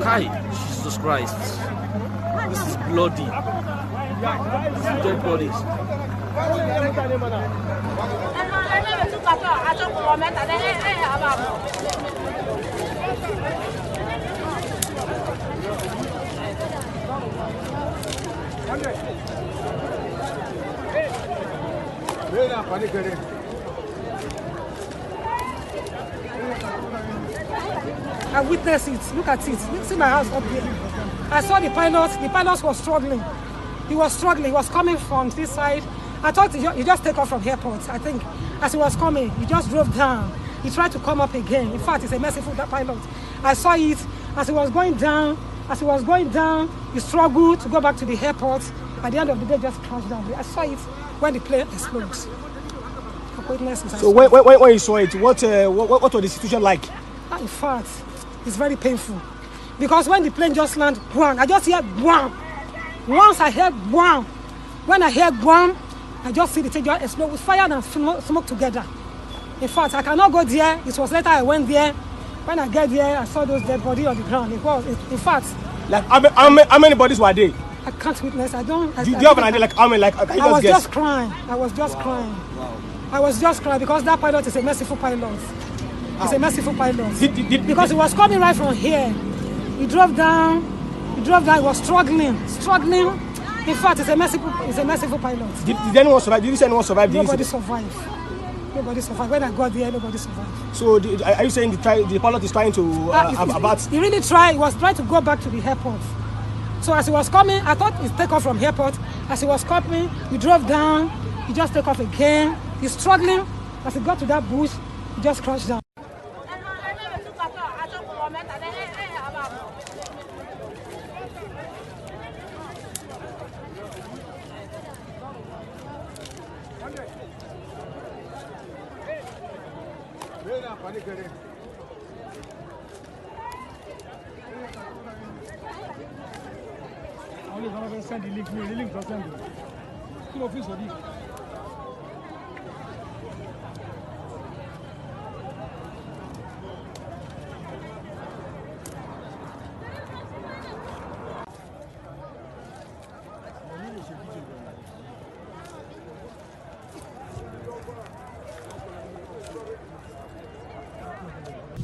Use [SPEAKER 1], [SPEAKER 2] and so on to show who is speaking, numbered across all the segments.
[SPEAKER 1] Hi, Jesus Christ. This is bloody. Dead bodies.
[SPEAKER 2] I witnessed it. Look at it. See my house up here. I saw the pilot. The pilot was struggling. He was struggling. He was coming from this side. I thought he just take off from airport. I think as he was coming, he just drove down. He tried to come up again. In fact, it's a merciful that pilot. I saw it as he was going down. As he was going down, he struggled to go back to the airport. At the end of the day, just crashed down. I saw it when the plane explodes.
[SPEAKER 3] So when you saw it, what was the situation like?
[SPEAKER 2] In fact, it's very painful because when the plane just landed, I just hear bam. Once I heard bam, when I heard bam, I just see the thing just explode with fire and smoke together. In fact, I cannot go there. It was later I went there. When I get there, I saw those dead bodies on the ground. It was, in fact,
[SPEAKER 3] like how many bodies were there?
[SPEAKER 2] I can't witness. I don't.
[SPEAKER 3] Do you have an idea? Like how many? Like can you
[SPEAKER 2] I was
[SPEAKER 3] guess?
[SPEAKER 2] just crying. I was just crying.
[SPEAKER 1] Wow.
[SPEAKER 2] I was just crying because that pilot is a merciful pilot. He's a merciful pilot. Because he was coming right from here. He drove down. He was struggling. In fact, he's a merciful pilot.
[SPEAKER 3] Did anyone survive? Did you say anyone survived?
[SPEAKER 2] Nobody survived. When I got there, nobody survived.
[SPEAKER 3] So are you saying the pilot is trying to abort?
[SPEAKER 2] He really tried. He was trying to go back to the airport. So as he was coming, I thought he'd take off from airport. As he was coming, he drove down. He just took off again. He's struggling. As he got to that bush, he just crashed down.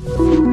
[SPEAKER 4] Thank you.